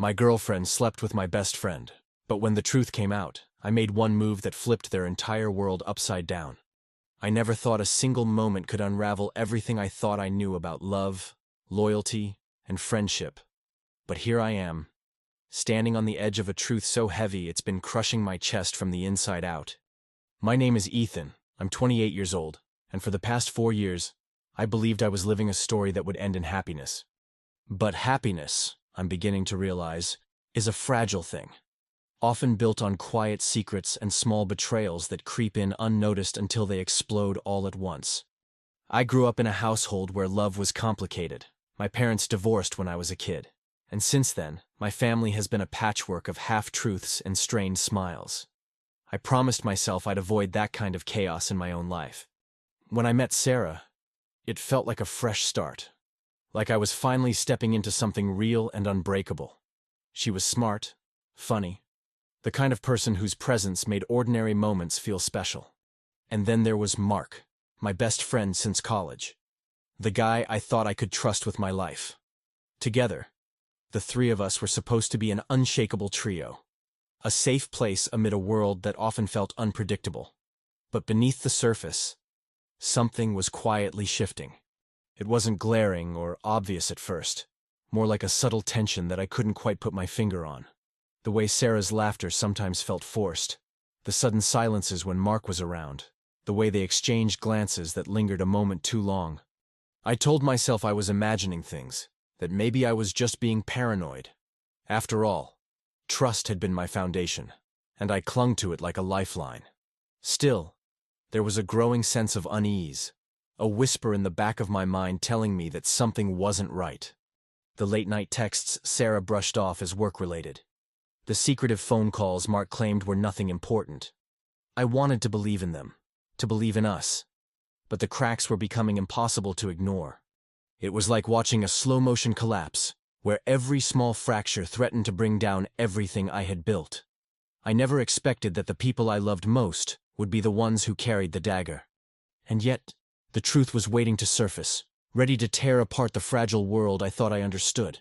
My girlfriend slept with my best friend, but when the truth came out, I made one move that flipped their entire world upside down. I never thought a single moment could unravel everything I thought I knew about love, loyalty, and friendship. But here I am, standing on the edge of a truth so heavy it's been crushing my chest from the inside out. My name is Ethan, I'm 28 years old, and for the past 4 years, I believed I was living a story that would end in happiness. But happiness, I'm beginning to realize, is a fragile thing, often built on quiet secrets and small betrayals that creep in unnoticed until they explode all at once. I grew up in a household where love was complicated. My parents divorced when I was a kid, and since then, my family has been a patchwork of half-truths and strained smiles. I promised myself I'd avoid that kind of chaos in my own life. When I met Sarah, it felt like a fresh start, like I was finally stepping into something real and unbreakable. She was smart, funny, the kind of person whose presence made ordinary moments feel special. And then there was Mark, my best friend since college. The guy I thought I could trust with my life. Together, the three of us were supposed to be an unshakable trio. A safe place amid a world that often felt unpredictable. But beneath the surface, something was quietly shifting. It wasn't glaring or obvious at first, more like a subtle tension that I couldn't quite put my finger on. The way Sarah's laughter sometimes felt forced, the sudden silences when Mark was around, the way they exchanged glances that lingered a moment too long. I told myself I was imagining things, that maybe I was just being paranoid. After all, trust had been my foundation, and I clung to it like a lifeline. Still, there was a growing sense of unease, a whisper in the back of my mind telling me that something wasn't right. The late-night texts Sarah brushed off as work-related. The secretive phone calls Mark claimed were nothing important. I wanted to believe in them, to believe in us. But the cracks were becoming impossible to ignore. It was like watching a slow-motion collapse, where every small fracture threatened to bring down everything I had built. I never expected that the people I loved most would be the ones who carried the dagger. And yet, the truth was waiting to surface, ready to tear apart the fragile world I thought I understood.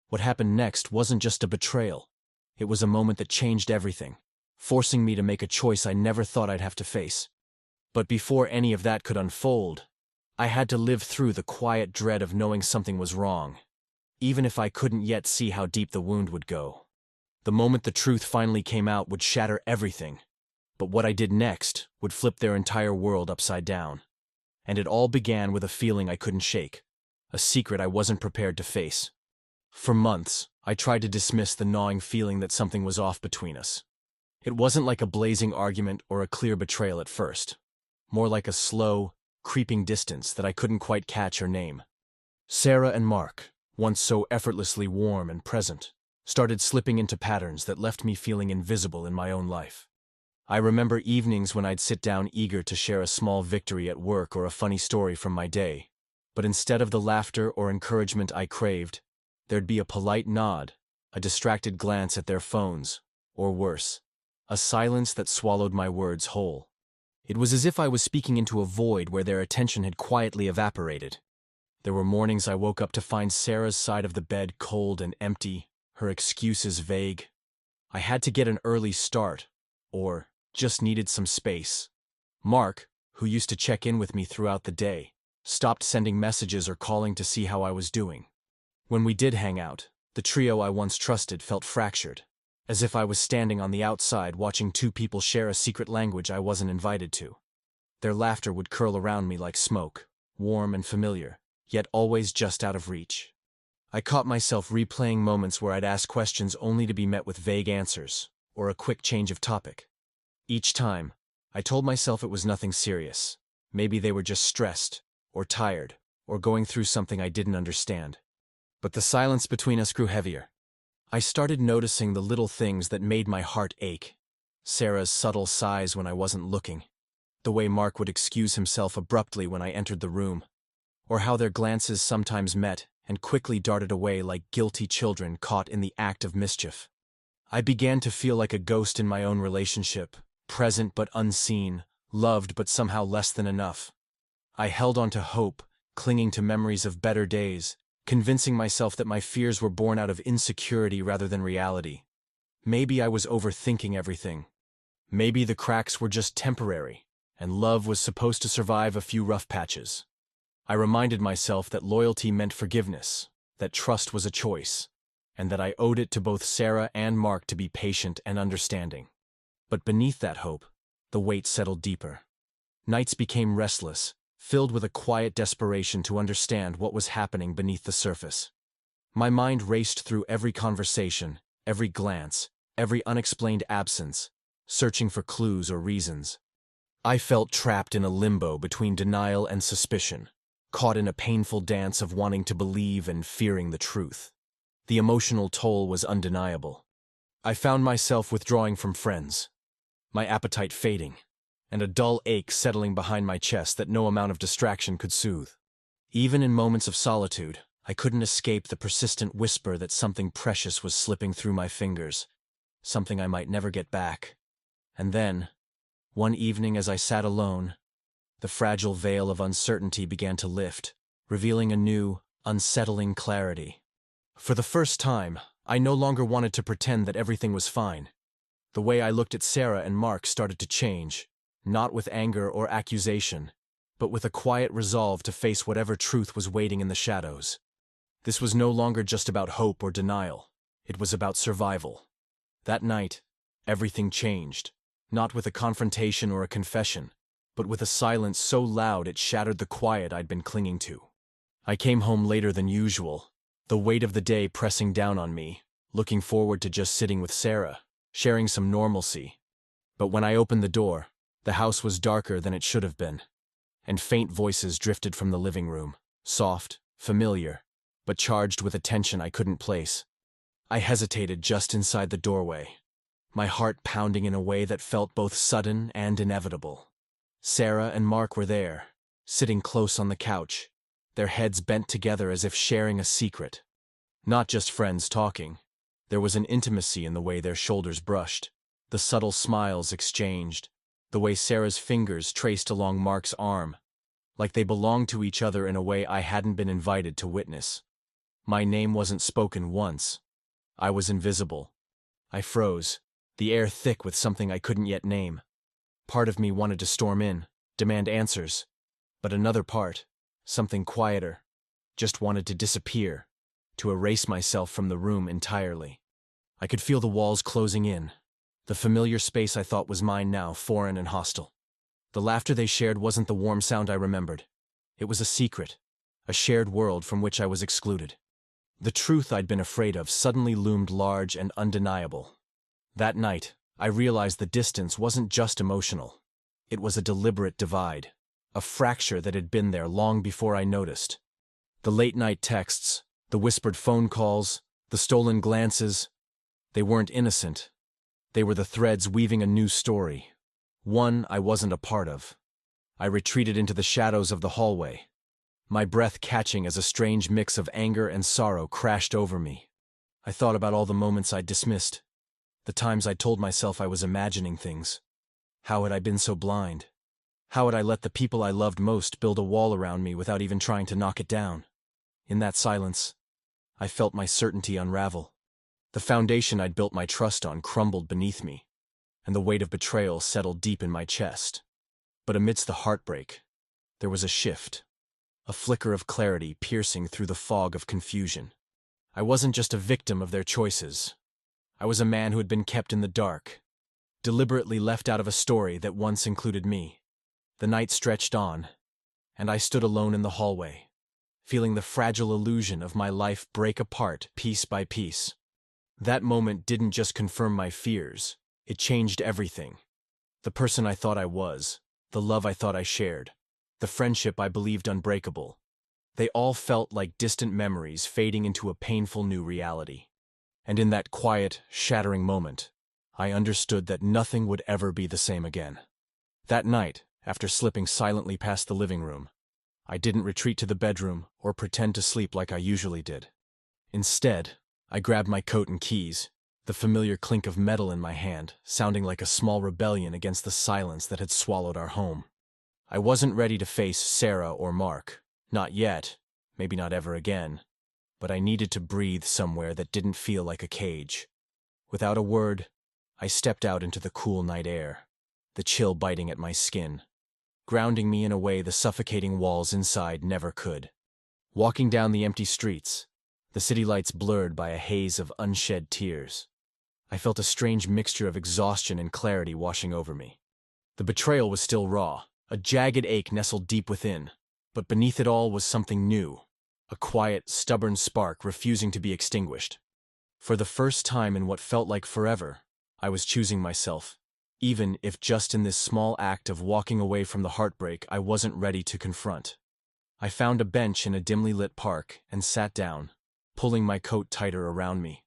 What happened next wasn't just a betrayal. It was a moment that changed everything, forcing me to make a choice I never thought I'd have to face. But before any of that could unfold, I had to live through the quiet dread of knowing something was wrong, even if I couldn't yet see how deep the wound would go. The moment the truth finally came out would shatter everything, but what I did next would flip their entire world upside down. And it all began with a feeling I couldn't shake, a secret I wasn't prepared to face. For months, I tried to dismiss the gnawing feeling that something was off between us. It wasn't like a blazing argument or a clear betrayal at first, more like a slow, creeping distance that I couldn't quite catch or name. Sarah and Mark, once so effortlessly warm and present, started slipping into patterns that left me feeling invisible in my own life. I remember evenings when I'd sit down eager to share a small victory at work or a funny story from my day, but instead of the laughter or encouragement I craved, there'd be a polite nod, a distracted glance at their phones, or worse, a silence that swallowed my words whole. It was as if I was speaking into a void where their attention had quietly evaporated. There were mornings I woke up to find Sarah's side of the bed cold and empty, her excuses vague. I had to get an early start, or just needed some space. Mark, who used to check in with me throughout the day, stopped sending messages or calling to see how I was doing. When we did hang out, the trio I once trusted felt fractured, as if I was standing on the outside watching two people share a secret language I wasn't invited to. Their laughter would curl around me like smoke, warm and familiar, yet always just out of reach. I caught myself replaying moments where I'd ask questions only to be met with vague answers, or a quick change of topic. Each time, I told myself it was nothing serious. Maybe they were just stressed, or tired, or going through something I didn't understand. But the silence between us grew heavier. I started noticing the little things that made my heart ache. Sarah's subtle sighs when I wasn't looking, the way Mark would excuse himself abruptly when I entered the room, or how their glances sometimes met and quickly darted away like guilty children caught in the act of mischief. I began to feel like a ghost in my own relationship, present but unseen, loved but somehow less than enough. I held on to hope, clinging to memories of better days, convincing myself that my fears were born out of insecurity rather than reality. Maybe I was overthinking everything. Maybe the cracks were just temporary, and love was supposed to survive a few rough patches. I reminded myself that loyalty meant forgiveness, that trust was a choice, and that I owed it to both Sarah and Mark to be patient and understanding. But beneath that hope, the weight settled deeper. Nights became restless, filled with a quiet desperation to understand what was happening beneath the surface. My mind raced through every conversation, every glance, every unexplained absence, searching for clues or reasons. I felt trapped in a limbo between denial and suspicion, caught in a painful dance of wanting to believe and fearing the truth. The emotional toll was undeniable. I found myself withdrawing from friends, my appetite fading, and a dull ache settling behind my chest that no amount of distraction could soothe. Even in moments of solitude, I couldn't escape the persistent whisper that something precious was slipping through my fingers, something I might never get back. And then, one evening as I sat alone, the fragile veil of uncertainty began to lift, revealing a new, unsettling clarity. For the first time, I no longer wanted to pretend that everything was fine. The way I looked at Sarah and Mark started to change, not with anger or accusation, but with a quiet resolve to face whatever truth was waiting in the shadows. This was no longer just about hope or denial. It was about survival. That night, everything changed, not with a confrontation or a confession, but with a silence so loud it shattered the quiet I'd been clinging to. I came home later than usual, the weight of the day pressing down on me, looking forward to just sitting with Sarah, sharing some normalcy. But when I opened the door, the house was darker than it should have been, and faint voices drifted from the living room, soft, familiar, but charged with a tension I couldn't place. I hesitated just inside the doorway, my heart pounding in a way that felt both sudden and inevitable. Sarah and Mark were there, sitting close on the couch, their heads bent together as if sharing a secret. Not just friends talking. There was an intimacy in the way their shoulders brushed, the subtle smiles exchanged, the way Sarah's fingers traced along Mark's arm, like they belonged to each other in a way I hadn't been invited to witness. My name wasn't spoken once. I was invisible. I froze, the air thick with something I couldn't yet name. Part of me wanted to storm in, demand answers, but another part, something quieter, just wanted to disappear, to erase myself from the room entirely. I could feel the walls closing in, the familiar space I thought was mine now foreign and hostile. The laughter they shared wasn't the warm sound I remembered. It was a secret, a shared world from which I was excluded. The truth I'd been afraid of suddenly loomed large and undeniable. That night, I realized the distance wasn't just emotional. It was a deliberate divide, a fracture that had been there long before I noticed. The late-night texts, the whispered phone calls, the stolen glances, they weren't innocent. They were the threads weaving a new story, one I wasn't a part of. I retreated into the shadows of the hallway, my breath catching as a strange mix of anger and sorrow crashed over me. I thought about all the moments I'd dismissed, the times I'd told myself I was imagining things. How had I been so blind? How had I let the people I loved most build a wall around me without even trying to knock it down? In that silence, I felt my certainty unravel. The foundation I'd built my trust on crumbled beneath me, and the weight of betrayal settled deep in my chest. But amidst the heartbreak, there was a shift, a flicker of clarity piercing through the fog of confusion. I wasn't just a victim of their choices. I was a man who had been kept in the dark, deliberately left out of a story that once included me. The night stretched on, and I stood alone in the hallway, feeling the fragile illusion of my life break apart piece by piece. That moment didn't just confirm my fears, it changed everything. The person I thought I was, the love I thought I shared, the friendship I believed unbreakable. They all felt like distant memories fading into a painful new reality. And in that quiet, shattering moment, I understood that nothing would ever be the same again. That night, after slipping silently past the living room, I didn't retreat to the bedroom or pretend to sleep like I usually did. Instead, I grabbed my coat and keys, the familiar clink of metal in my hand, sounding like a small rebellion against the silence that had swallowed our home. I wasn't ready to face Sarah or Mark. Not yet, maybe not ever again. but I needed to breathe somewhere that didn't feel like a cage. Without a word, I stepped out into the cool night air, the chill biting at my skin, grounding me in a way the suffocating walls inside never could. Walking down the empty streets, the city lights blurred by a haze of unshed tears, I felt a strange mixture of exhaustion and clarity washing over me. The betrayal was still raw, a jagged ache nestled deep within, but beneath it all was something new, a quiet, stubborn spark refusing to be extinguished. For the first time in what felt like forever, I was choosing myself, even if just in this small act of walking away from the heartbreak I wasn't ready to confront. I found a bench in a dimly lit park and sat down, pulling my coat tighter around me.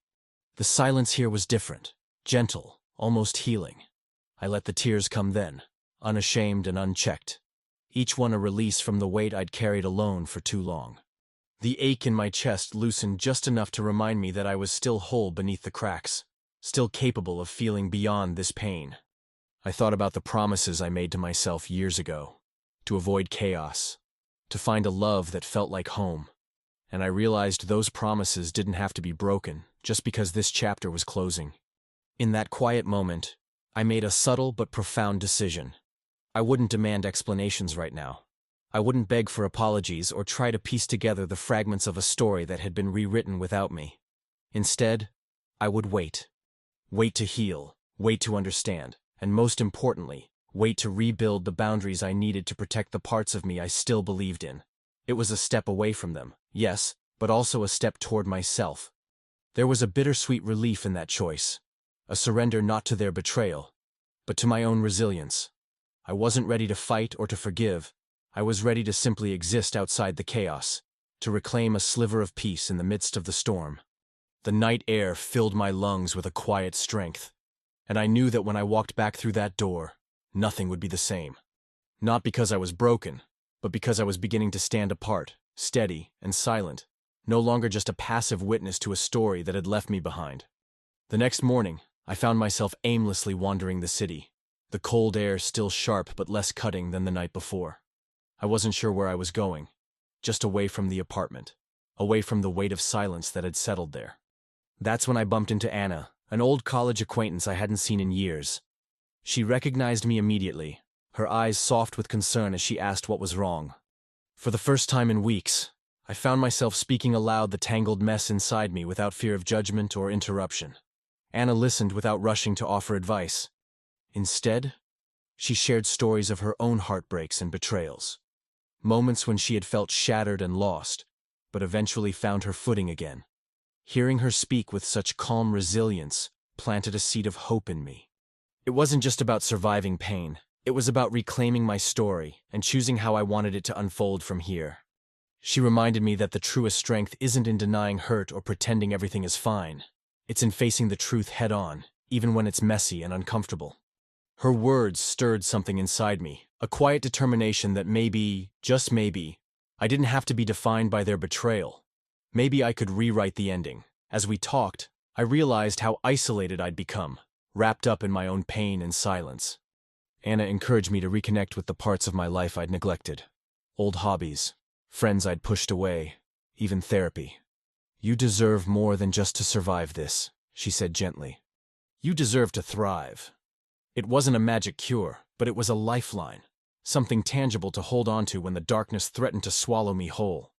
The silence here was different, gentle, almost healing. I let the tears come then, unashamed and unchecked, each one a release from the weight I'd carried alone for too long. The ache in my chest loosened just enough to remind me that I was still whole beneath the cracks, still capable of feeling beyond this pain. I thought about the promises I made to myself years ago, to avoid chaos, to find a love that felt like home, and I realized those promises didn't have to be broken just because this chapter was closing. In that quiet moment, I made a subtle but profound decision. I wouldn't demand explanations right now. I wouldn't beg for apologies or try to piece together the fragments of a story that had been rewritten without me. Instead, I would wait. Wait to heal, wait to understand, and most importantly, wait to rebuild the boundaries I needed to protect the parts of me I still believed in. It was a step away from them, yes, but also a step toward myself. There was a bittersweet relief in that choice, a surrender not to their betrayal, but to my own resilience. I wasn't ready to fight or to forgive. I was ready to simply exist outside the chaos, to reclaim a sliver of peace in the midst of the storm. The night air filled my lungs with a quiet strength, and I knew that when I walked back through that door, nothing would be the same. Not because I was broken, but because I was beginning to stand apart, steady and silent, no longer just a passive witness to a story that had left me behind. The next morning, I found myself aimlessly wandering the city, the cold air still sharp but less cutting than the night before. I wasn't sure where I was going, just away from the apartment, away from the weight of silence that had settled there. That's when I bumped into Anna, an old college acquaintance I hadn't seen in years. She recognized me immediately, her eyes soft with concern as she asked what was wrong. For the first time in weeks, I found myself speaking aloud the tangled mess inside me without fear of judgment or interruption. Anna listened without rushing to offer advice. Instead, she shared stories of her own heartbreaks and betrayals. Moments when she had felt shattered and lost, but eventually found her footing again. Hearing her speak with such calm resilience planted a seed of hope in me. It wasn't just about surviving pain. It was about reclaiming my story and choosing how I wanted it to unfold from here. She reminded me that the truest strength isn't in denying hurt or pretending everything is fine. It's in facing the truth head-on, even when it's messy and uncomfortable. Her words stirred something inside me, a quiet determination that maybe, just maybe, I didn't have to be defined by their betrayal. Maybe I could rewrite the ending. As we talked, I realized how isolated I'd become, wrapped up in my own pain and silence. Anna encouraged me to reconnect with the parts of my life I'd neglected. Old hobbies, friends I'd pushed away, even therapy. You deserve more than just to survive this, she said gently. You deserve to thrive. It wasn't a magic cure, but it was a lifeline, something tangible to hold on to when the darkness threatened to swallow me whole.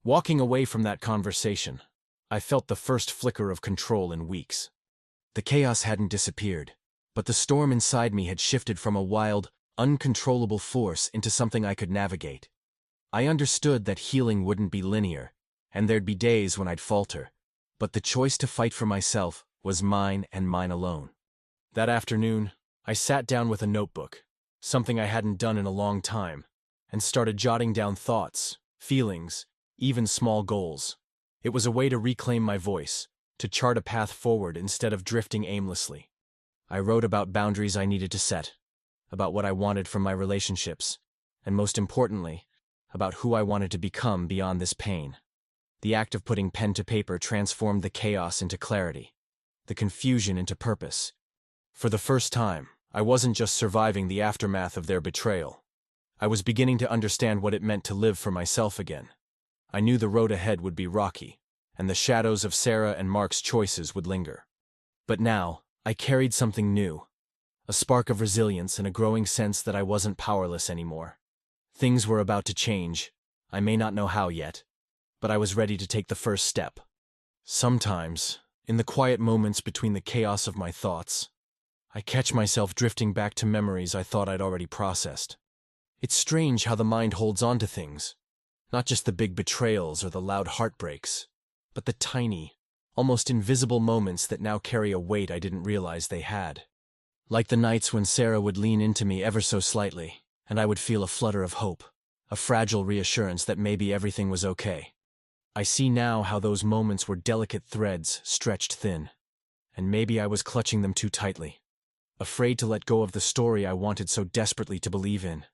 Walking away from that conversation, I felt the first flicker of control in weeks. The chaos hadn't disappeared, but the storm inside me had shifted from a wild, uncontrollable force into something I could navigate. I understood that healing wouldn't be linear, and there'd be days when I'd falter, but the choice to fight for myself was mine and mine alone. That afternoon, I sat down with a notebook, something I hadn't done in a long time, and started jotting down thoughts, feelings, even small goals. It was a way to reclaim my voice, to chart a path forward instead of drifting aimlessly. I wrote about boundaries I needed to set, about what I wanted from my relationships, and most importantly, about who I wanted to become beyond this pain. The act of putting pen to paper transformed the chaos into clarity, the confusion into purpose. For the first time, I wasn't just surviving the aftermath of their betrayal. I was beginning to understand what it meant to live for myself again. I knew the road ahead would be rocky, and the shadows of Sarah and Mark's choices would linger. But now, I carried something new, a spark of resilience and a growing sense that I wasn't powerless anymore. Things were about to change. I may not know how yet, but I was ready to take the first step. Sometimes, in the quiet moments between the chaos of my thoughts, I catch myself drifting back to memories I thought I'd already processed. It's strange how the mind holds on to things, not just the big betrayals or the loud heartbreaks, but the tiny, almost invisible moments that now carry a weight I didn't realize they had. Like the nights when Sarah would lean into me ever so slightly, and I would feel a flutter of hope, a fragile reassurance that maybe everything was okay. I see now how those moments were delicate threads stretched thin, and maybe I was clutching them too tightly, afraid to let go of the story I wanted so desperately to believe in.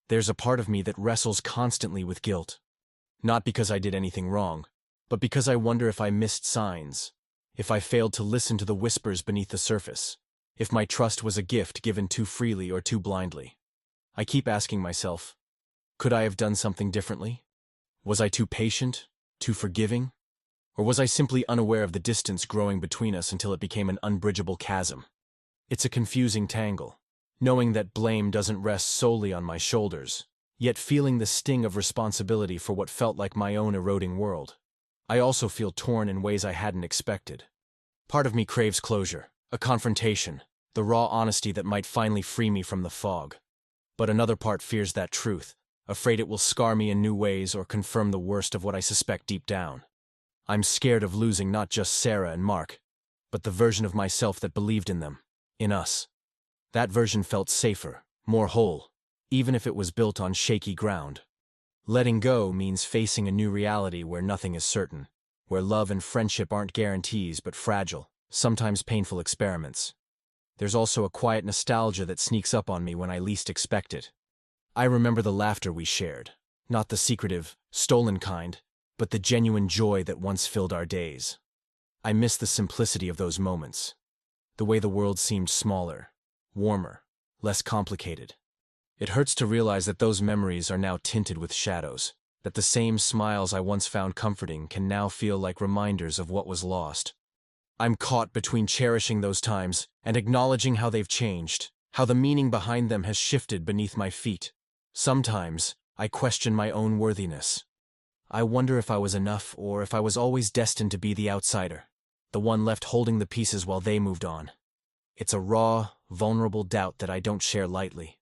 There's a part of me that wrestles constantly with guilt, not because I did anything wrong, but because I wonder if I missed signs, if I failed to listen to the whispers beneath the surface, if my trust was a gift given too freely or too blindly. I keep asking myself, could I have done something differently? Was I too patient, too forgiving? Or was I simply unaware of the distance growing between us until it became an unbridgeable chasm? It's a confusing tangle, knowing that blame doesn't rest solely on my shoulders, yet feeling the sting of responsibility for what felt like my own eroding world. I also feel torn in ways I hadn't expected. Part of me craves closure, a confrontation, the raw honesty that might finally free me from the fog. But another part fears that truth, afraid it will scar me in new ways or confirm the worst of what I suspect deep down. I'm scared of losing not just Sarah and Mark, but the version of myself that believed in them, in us. That version felt safer, more whole, even if it was built on shaky ground. Letting go means facing a new reality where nothing is certain, where love and friendship aren't guarantees but fragile, sometimes painful experiments. There's also a quiet nostalgia that sneaks up on me when I least expect it. I remember the laughter we shared, not the secretive, stolen kind, but the genuine joy that once filled our days. I miss the simplicity of those moments, the way the world seemed smaller, warmer, less complicated. It hurts to realize that those memories are now tinted with shadows, that the same smiles I once found comforting can now feel like reminders of what was lost. I'm caught between cherishing those times and acknowledging how they've changed, how the meaning behind them has shifted beneath my feet. Sometimes, I question my own worthiness. I wonder if I was enough or if I was always destined to be the outsider, the one left holding the pieces while they moved on. It's a raw, vulnerable doubt that I don't share lightly,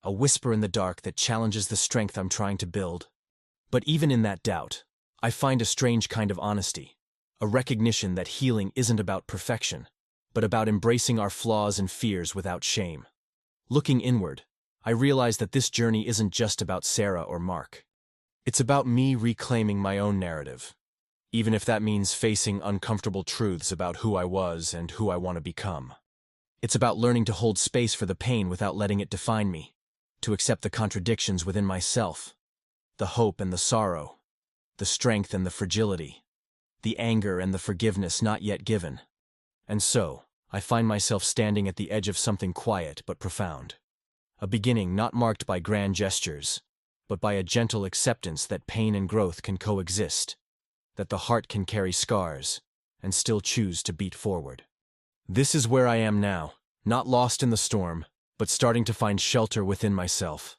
a whisper in the dark that challenges the strength I'm trying to build. But even in that doubt, I find a strange kind of honesty. A recognition that healing isn't about perfection, but about embracing our flaws and fears without shame. Looking inward, I realize that this journey isn't just about Sarah or Mark. It's about me reclaiming my own narrative, even if that means facing uncomfortable truths about who I was and who I want to become. It's about learning to hold space for the pain without letting it define me, to accept the contradictions within myself, the hope and the sorrow, the strength and the fragility, the anger and the forgiveness not yet given. And so, I find myself standing at the edge of something quiet but profound. A beginning not marked by grand gestures, but by a gentle acceptance that pain and growth can coexist, that the heart can carry scars and still choose to beat forward. This is where I am now, not lost in the storm, but starting to find shelter within myself.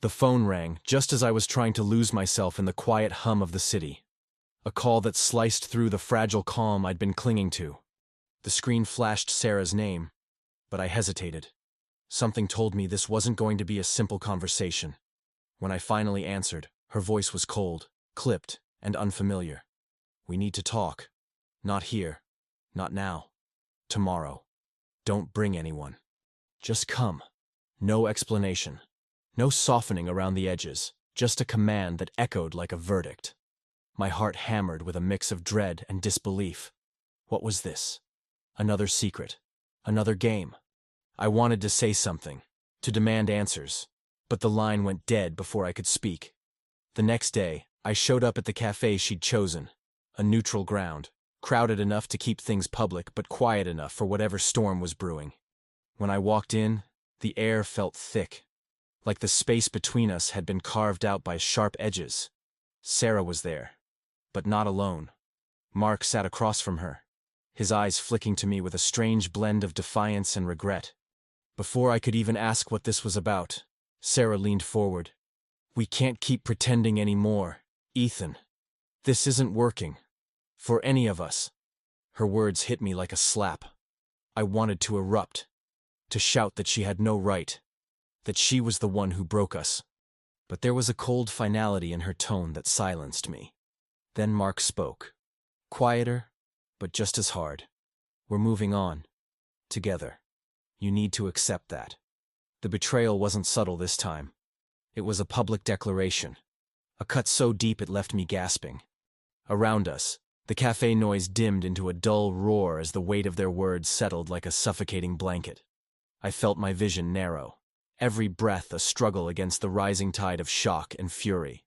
The phone rang just as I was trying to lose myself in the quiet hum of the city. A call that sliced through the fragile calm I'd been clinging to. The screen flashed Sarah's name, but I hesitated. Something told me this wasn't going to be a simple conversation. When I finally answered, her voice was cold, clipped, and unfamiliar. We need to talk. Not here. Not now. Tomorrow. Don't bring anyone. Just come. No explanation. No softening around the edges. Just a command that echoed like a verdict. My heart hammered with a mix of dread and disbelief. What was this? Another secret. Another game. I wanted to say something, to demand answers, but the line went dead before I could speak. The next day, I showed up at the cafe she'd chosen, a neutral ground, crowded enough to keep things public but quiet enough for whatever storm was brewing. When I walked in, the air felt thick, like the space between us had been carved out by sharp edges. Sarah was there, but not alone. Mark sat across from her, his eyes flicking to me with a strange blend of defiance and regret. Before I could even ask what this was about, Sarah leaned forward. "We can't keep pretending anymore, Ethan. This isn't working. For any of us." Her words hit me like a slap. I wanted to erupt, to shout that she had no right, that she was the one who broke us. But there was a cold finality in her tone that silenced me. Then Mark spoke. Quieter, but just as hard. "We're moving on. Together. You need to accept that." The betrayal wasn't subtle this time. It was a public declaration. A cut so deep it left me gasping. Around us, the cafe noise dimmed into a dull roar as the weight of their words settled like a suffocating blanket. I felt my vision narrow, every breath a struggle against the rising tide of shock and fury.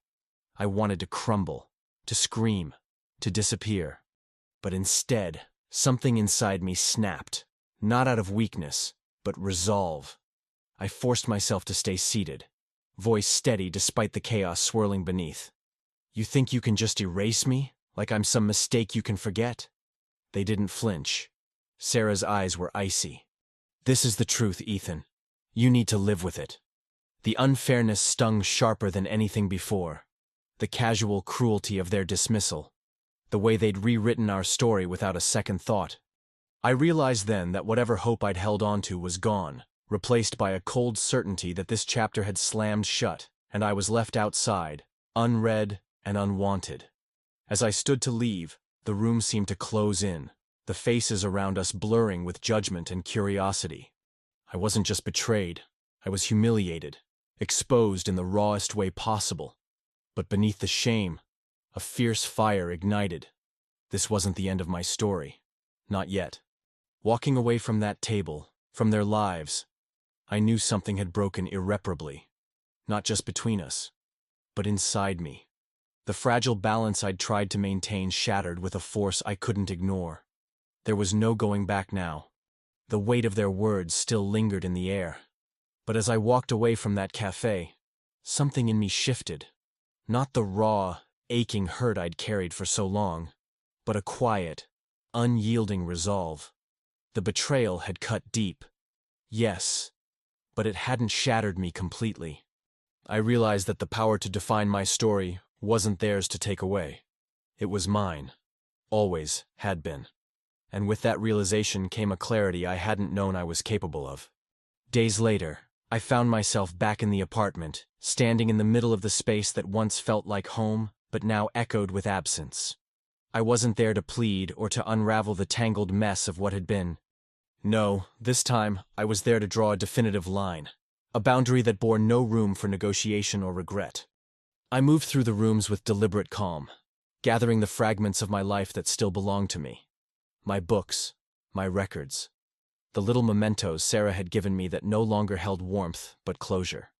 I wanted to crumble, to scream, to disappear. But instead, something inside me snapped, not out of weakness, but resolve. I forced myself to stay seated, voice steady despite the chaos swirling beneath. "You think you can just erase me, like I'm some mistake you can forget?" They didn't flinch. Sarah's eyes were icy. "This is the truth, Ethan. You need to live with it." The unfairness stung sharper than anything before. The casual cruelty of their dismissal. The way they'd rewritten our story without a second thought. I realized then that whatever hope I'd held onto was gone, replaced by a cold certainty that this chapter had slammed shut, and I was left outside, unread and unwanted. As I stood to leave, the room seemed to close in, the faces around us blurring with judgment and curiosity. I wasn't just betrayed, I was humiliated, exposed in the rawest way possible. But beneath the shame, a fierce fire ignited. This wasn't the end of my story. Not yet. Walking away from that table, from their lives, I knew something had broken irreparably. Not just between us, but inside me. The fragile balance I'd tried to maintain shattered with a force I couldn't ignore. There was no going back now. The weight of their words still lingered in the air. But as I walked away from that cafe, something in me shifted. Not the raw, aching hurt I'd carried for so long, but a quiet, unyielding resolve. The betrayal had cut deep. Yes, but it hadn't shattered me completely. I realized that the power to define my story wasn't theirs to take away. It was mine. Always had been. And with that realization came a clarity I hadn't known I was capable of. Days later, I found myself back in the apartment, standing in the middle of the space that once felt like home, but now echoed with absence. I wasn't there to plead or to unravel the tangled mess of what had been. No, this time I was there to draw a definitive line, a boundary that bore no room for negotiation or regret. I moved through the rooms with deliberate calm, gathering the fragments of my life that still belonged to me. My books, my records, the little mementos Sarah had given me that no longer held warmth but closure.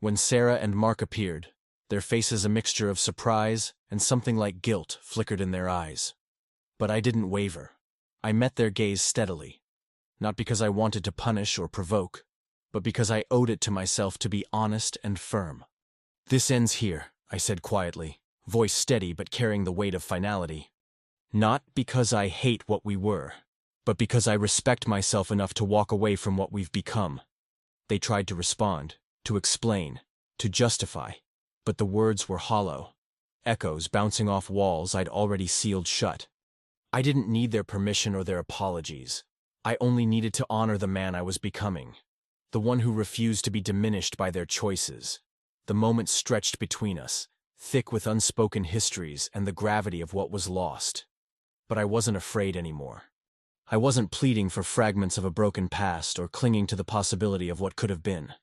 When Sarah and Mark appeared, their faces a mixture of surprise and something like guilt flickered in their eyes. But I didn't waver. I met their gaze steadily, not because I wanted to punish or provoke, but because I owed it to myself to be honest and firm. "This ends here," I said quietly, voice steady but carrying the weight of finality. "Not because I hate what we were, but because I respect myself enough to walk away from what we've become." They tried to respond, to explain, to justify, but the words were hollow, echoes bouncing off walls I'd already sealed shut. I didn't need their permission or their apologies. I only needed to honor the man I was becoming, the one who refused to be diminished by their choices. The moment stretched between us, thick with unspoken histories and the gravity of what was lost. But I wasn't afraid anymore. I wasn't pleading for fragments of a broken past or clinging to the possibility of what could have been.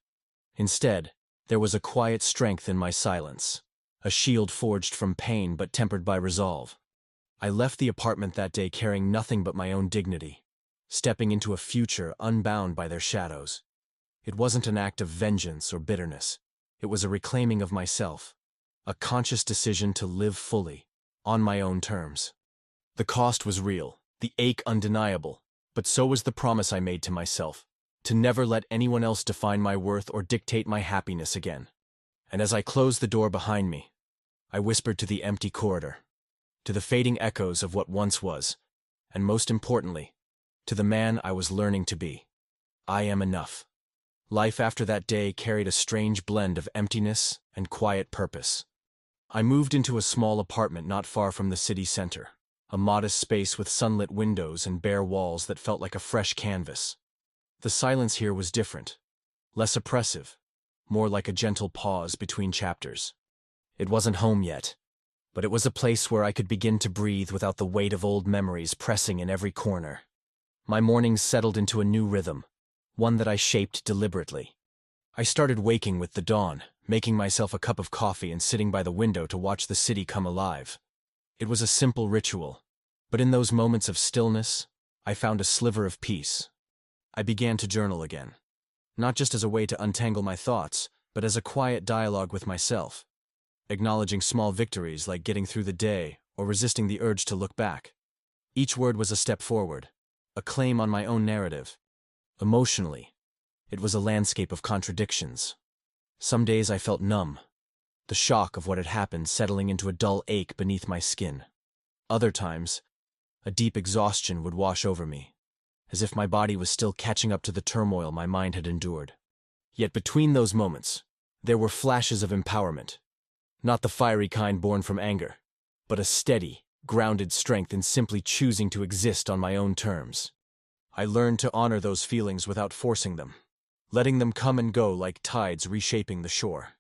Instead, there was a quiet strength in my silence, a shield forged from pain but tempered by resolve. I left the apartment that day carrying nothing but my own dignity, stepping into a future unbound by their shadows. It wasn't an act of vengeance or bitterness. It was a reclaiming of myself, a conscious decision to live fully, on my own terms. The cost was real, the ache undeniable, but so was the promise I made to myself, to never let anyone else define my worth or dictate my happiness again. And as I closed the door behind me, I whispered to the empty corridor, to the fading echoes of what once was, and most importantly, to the man I was learning to be. I am enough. Life after that day carried a strange blend of emptiness and quiet purpose. I moved into a small apartment not far from the city center, a modest space with sunlit windows and bare walls that felt like a fresh canvas. The silence here was different, less oppressive, more like a gentle pause between chapters. It wasn't home yet, but it was a place where I could begin to breathe without the weight of old memories pressing in every corner. My mornings settled into a new rhythm, one that I shaped deliberately. I started waking with the dawn, making myself a cup of coffee and sitting by the window to watch the city come alive. It was a simple ritual, but in those moments of stillness, I found a sliver of peace. I began to journal again, not just as a way to untangle my thoughts, but as a quiet dialogue with myself, acknowledging small victories like getting through the day or resisting the urge to look back. Each word was a step forward, a claim on my own narrative. Emotionally, it was a landscape of contradictions. Some days I felt numb, the shock of what had happened settling into a dull ache beneath my skin. Other times, a deep exhaustion would wash over me, as if my body was still catching up to the turmoil my mind had endured. Yet between those moments, there were flashes of empowerment, not the fiery kind born from anger, but a steady, grounded strength in simply choosing to exist on my own terms. I learned to honor those feelings without forcing them, letting them come and go like tides reshaping the shore.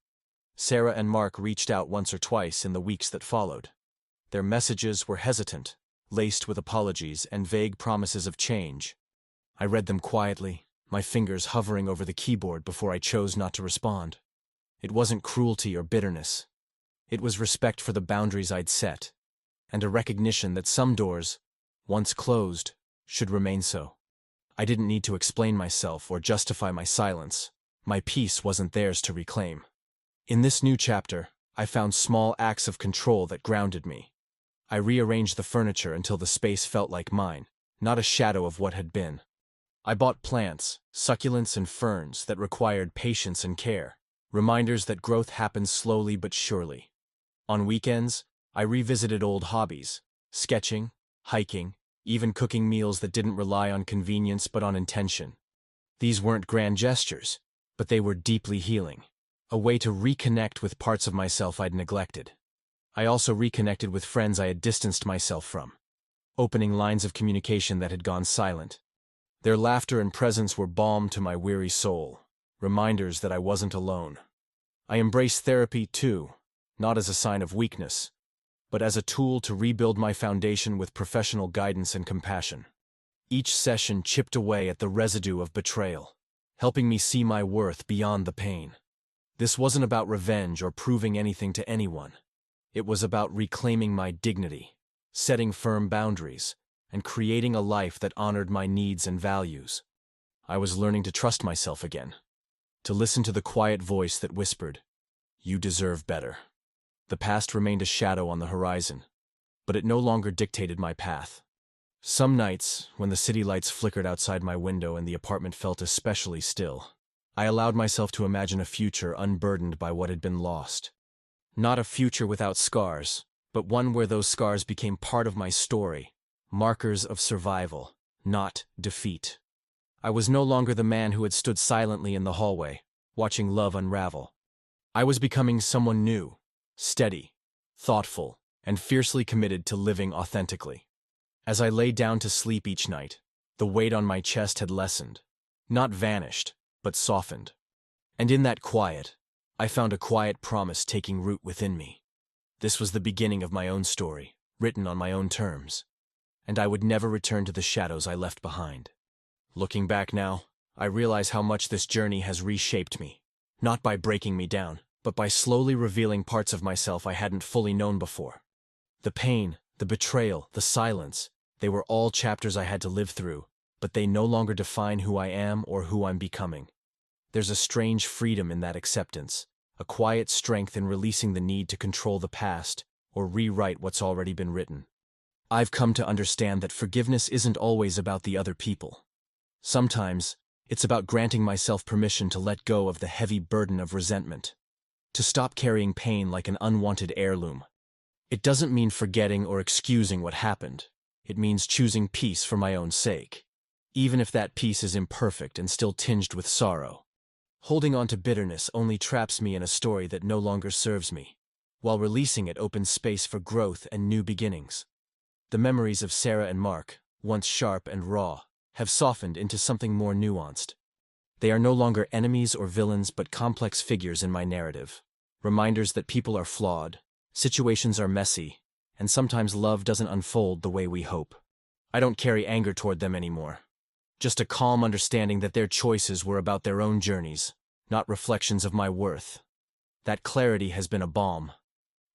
Sarah and Mark reached out once or twice in the weeks that followed. Their messages were hesitant, laced with apologies and vague promises of change. I read them quietly, my fingers hovering over the keyboard before I chose not to respond. It wasn't cruelty or bitterness. It was respect for the boundaries I'd set, and a recognition that some doors, once closed, should remain so. I didn't need to explain myself or justify my silence. My peace wasn't theirs to reclaim. In this new chapter, I found small acts of control that grounded me. I rearranged the furniture until the space felt like mine, not a shadow of what had been. I bought plants, succulents and ferns that required patience and care, reminders that growth happens slowly but surely. On weekends, I revisited old hobbies, sketching, hiking, even cooking meals that didn't rely on convenience but on intention. These weren't grand gestures, but they were deeply healing, a way to reconnect with parts of myself I'd neglected. I also reconnected with friends I had distanced myself from, opening lines of communication that had gone silent. Their laughter and presence were balm to my weary soul, reminders that I wasn't alone. I embraced therapy too, not as a sign of weakness, but as a tool to rebuild my foundation with professional guidance and compassion. Each session chipped away at the residue of betrayal, helping me see my worth beyond the pain. This wasn't about revenge or proving anything to anyone. It was about reclaiming my dignity, setting firm boundaries, and creating a life that honored my needs and values. I was learning to trust myself again, to listen to the quiet voice that whispered, "You deserve better." The past remained a shadow on the horizon, but it no longer dictated my path. Some nights, when the city lights flickered outside my window and the apartment felt especially still, I allowed myself to imagine a future unburdened by what had been lost. Not a future without scars, but one where those scars became part of my story, markers of survival, not defeat. I was no longer the man who had stood silently in the hallway, watching love unravel. I was becoming someone new, steady, thoughtful, and fiercely committed to living authentically. As I lay down to sleep each night, the weight on my chest had lessened, not vanished, but softened. And in that quiet, I found a quiet promise taking root within me. This was the beginning of my own story, written on my own terms, and I would never return to the shadows I left behind. Looking back now, I realize how much this journey has reshaped me, not by breaking me down, but by slowly revealing parts of myself I hadn't fully known before. The pain, the betrayal, the silence, they were all chapters I had to live through, but they no longer define who I am or who I'm becoming. There's a strange freedom in that acceptance, a quiet strength in releasing the need to control the past or rewrite what's already been written. I've come to understand that forgiveness isn't always about the other people. Sometimes, it's about granting myself permission to let go of the heavy burden of resentment, to stop carrying pain like an unwanted heirloom. It doesn't mean forgetting or excusing what happened. It means choosing peace for my own sake, even if that peace is imperfect and still tinged with sorrow. Holding on to bitterness only traps me in a story that no longer serves me, while releasing it opens space for growth and new beginnings. The memories of Sarah and Mark, once sharp and raw, have softened into something more nuanced. They are no longer enemies or villains but complex figures in my narrative, reminders that people are flawed, situations are messy, and sometimes love doesn't unfold the way we hope. I don't carry anger toward them anymore. Just a calm understanding that their choices were about their own journeys, not reflections of my worth. That clarity has been a balm,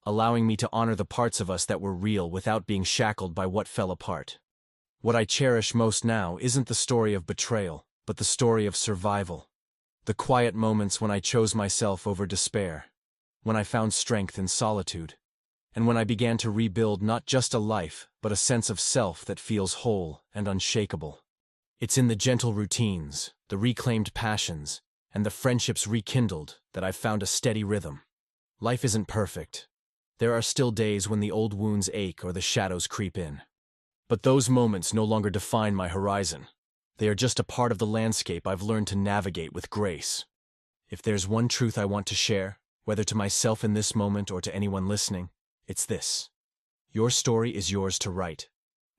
allowing me to honor the parts of us that were real without being shackled by what fell apart. What I cherish most now isn't the story of betrayal, but the story of survival. The quiet moments when I chose myself over despair, when I found strength in solitude, and when I began to rebuild not just a life, but a sense of self that feels whole and unshakable. It's in the gentle routines, the reclaimed passions, and the friendships rekindled that I've found a steady rhythm. Life isn't perfect. There are still days when the old wounds ache or the shadows creep in. But those moments no longer define my horizon. They are just a part of the landscape I've learned to navigate with grace. If there's one truth I want to share, whether to myself in this moment or to anyone listening, it's this. Your story is yours to write,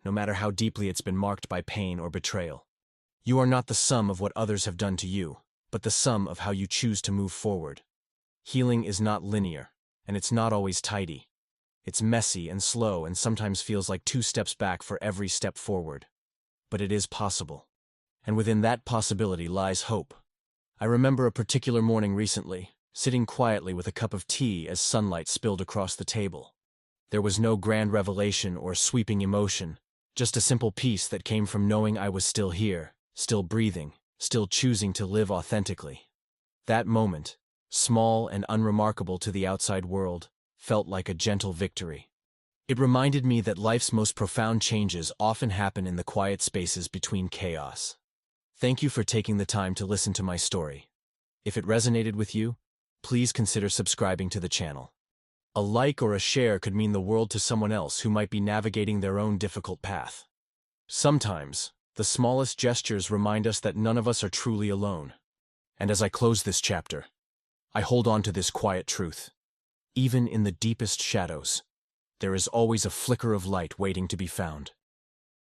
no matter how deeply it's been marked by pain or betrayal. You are not the sum of what others have done to you, but the sum of how you choose to move forward. Healing is not linear, and it's not always tidy. It's messy and slow and sometimes feels like 2 steps back for every step forward. But it is possible. And within that possibility lies hope. I remember a particular morning recently, sitting quietly with a cup of tea as sunlight spilled across the table. There was no grand revelation or sweeping emotion, just a simple peace that came from knowing I was still here, still breathing, still choosing to live authentically. That moment, small and unremarkable to the outside world, felt like a gentle victory. It reminded me that life's most profound changes often happen in the quiet spaces between chaos. Thank you for taking the time to listen to my story. If it resonated with you, please consider subscribing to the channel. A like or a share could mean the world to someone else who might be navigating their own difficult path. Sometimes, the smallest gestures remind us that none of us are truly alone. And as I close this chapter, I hold on to this quiet truth. Even in the deepest shadows, there is always a flicker of light waiting to be found.